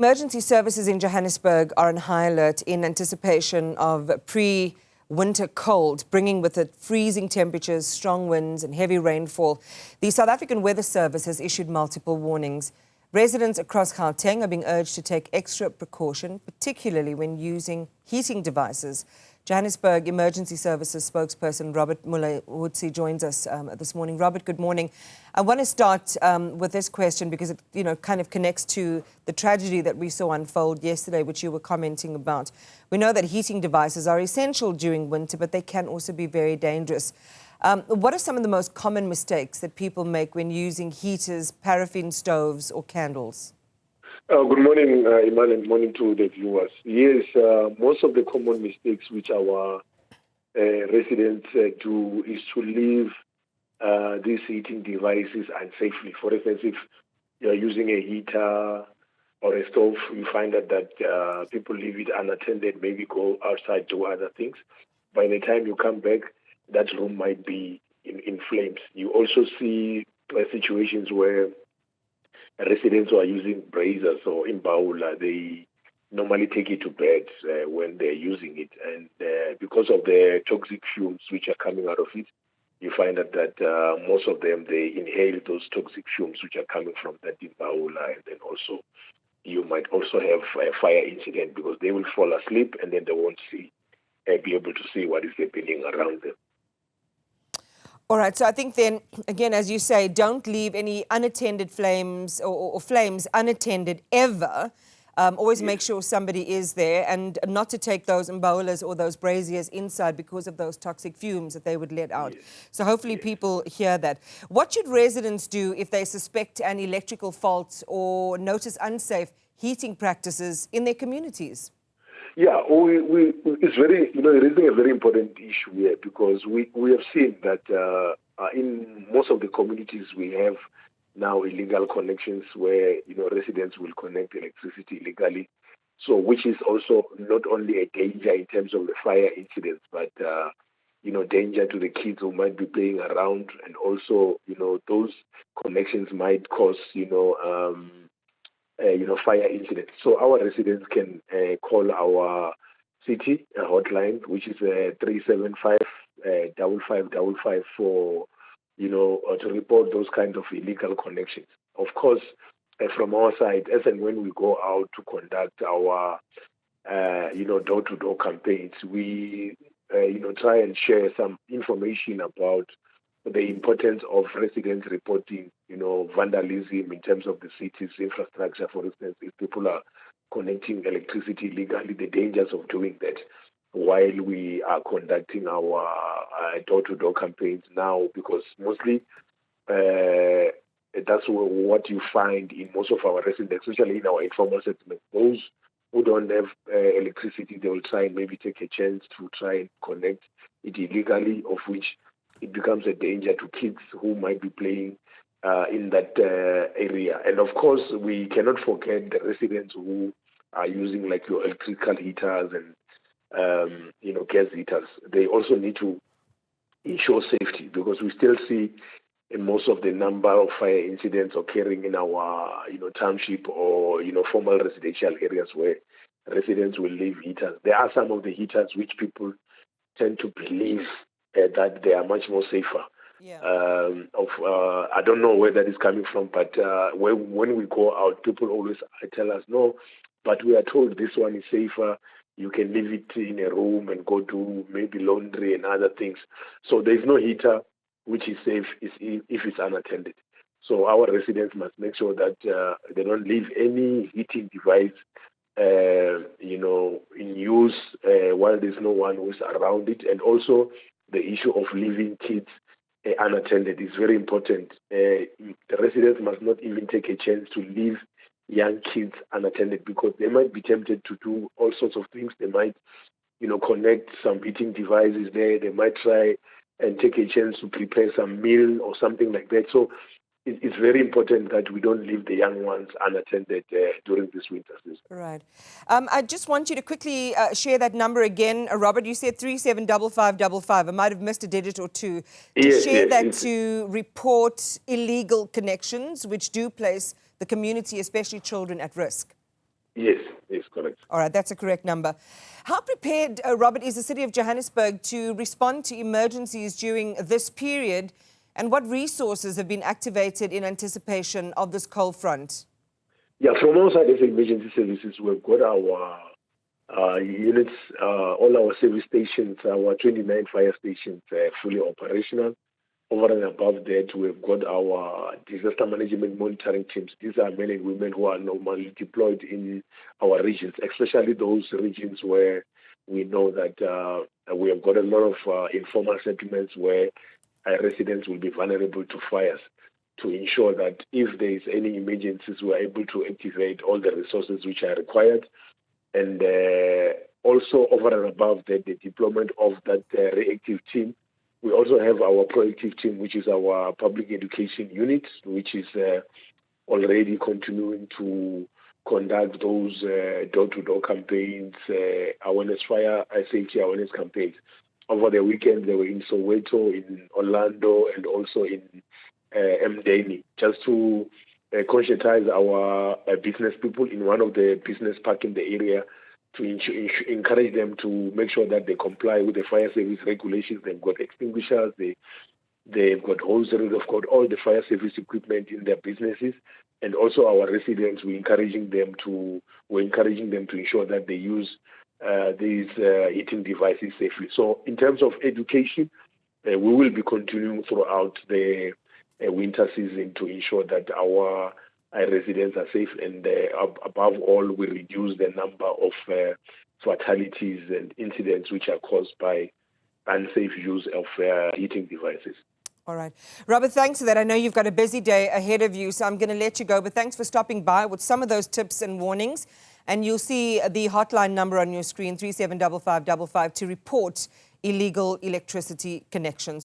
Emergency services in Johannesburg are on high alert in anticipation of pre-winter cold, bringing with it freezing temperatures, strong winds and heavy rainfall. The South African Weather Service has issued multiple warnings. Residents across Gauteng are being urged to take extra precaution, particularly when using heating devices. Johannesburg Emergency Services spokesperson Robert Mulaudzi joins us this morning. Robert, good morning. I want to start with this question because it kind of connects to the tragedy that we saw unfold yesterday, which you were commenting about. We know that heating devices are essential during winter, but they can also be very dangerous. What are some of the most common mistakes that people make when using heaters, paraffin stoves or candles? Good morning, Iman, and morning to the viewers. Yes, most of the common mistakes which our residents do is to leave these heating devices unsafely. For instance, if you're using a heater or a stove, you find that people leave it unattended, maybe go outside, do other things. By the time you come back, that room might be in flames. You also see situations where residents who are using braziers or imbawula, they normally take it to bed when they're using it. And because of the toxic fumes which are coming out of it, you find that most of them, they inhale those toxic fumes which are coming from that imbawula. And then also, you might also have a fire incident because they will fall asleep and then they won't be able to see what is happening around them. All right, so I think then, again, as you say, don't leave any unattended flames or flames unattended ever. Always make sure somebody is there and not to take those imbawulas or those braziers inside because of those toxic fumes that they would let out. So hopefully people hear that. What should residents do if they suspect an electrical fault or notice unsafe heating practices in their communities? Yeah, it's very, raising a very important issue here because we have seen that in most of the communities we have now illegal connections where, residents will connect electricity illegally. So which is also not only a danger in terms of the fire incidents, but, danger to the kids who might be playing around. And also, those connections might cause, fire incidents. So our residents can call our city hotline, which is 375 5555 for, to report those kinds of illegal connections. Of course, from our side, as and when we go out to conduct our, door-to-door campaigns, we, try and share some information about the importance of residents reporting, vandalism in terms of the city's infrastructure. For instance, if people are connecting electricity illegally, the dangers of doing that while we are conducting our door-to-door campaigns now, because mostly that's what you find in most of our residents, especially in our informal settlements. Those who don't have electricity, they will try and maybe take a chance to try and connect it illegally, of which it becomes a danger to kids who might be playing in that area. And of course, we cannot forget the residents who are using like your electrical heaters and, gas heaters. They also need to ensure safety because we still see most of the number of fire incidents occurring in our, township or, formal residential areas where residents will leave heaters. There are some of the heaters which people tend to believe that they are much more safer. Yeah. I don't know where that is coming from, but when we go out, people always tell us, no, but we are told this one is safer. You can leave it in a room and go do maybe laundry and other things. So there's no heater which is safe if it's unattended. So our residents must make sure that they don't leave any heating device in use while there's no one who's around it. And also the issue of leaving kids unattended is very important. The residents must not even take a chance to leave young kids unattended because they might be tempted to do all sorts of things. They might, connect some heating devices there. They might try and take a chance to prepare some meal or something like that. So it's very important that we don't leave the young ones unattended during this winter season. Right. I just want you to quickly share that number again. Robert, you said 375555. I might have missed a digit or two. To report illegal connections, which do place the community, especially children, at risk. Yes, correct. All right, that's a correct number. How prepared, Robert, is the City of Johannesburg to respond to emergencies during this period, and what resources have been activated in anticipation of this cold front? Yeah, from our side as emergency services, we've got our units, all our service stations, our 29 fire stations fully operational. Over and above that, we've got our disaster management monitoring teams. These are men and women who are normally deployed in our regions, especially those regions where we know that we have got a lot of informal settlements where residents will be vulnerable to fires. To ensure that if there is any emergencies, we are able to activate all the resources which are required. And also over and above that, the deployment of that reactive team. We also have our proactive team, which is our public education unit, which is already continuing to conduct those door-to-door campaigns, fire safety awareness campaigns. Over the weekend, they were in Soweto, in Orlando, and also in Mdeni, just to conscientize our business people in one of the business park in the area, to encourage them to make sure that they comply with the fire service regulations. They've got extinguishers, they've got hoses, they've got all the fire service equipment in their businesses. And also our residents, we're encouraging them to ensure that they use these heating devices safely. So in terms of education, we will be continuing throughout the winter season to ensure that our residents are safe, and above all, we reduce the number of fatalities and incidents which are caused by unsafe use of heating devices. All right. Robert, thanks for that. I know you've got a busy day ahead of you, so I'm going to let you go, but thanks for stopping by with some of those tips and warnings. And you'll see the hotline number on your screen, 375555, to report illegal electricity connections.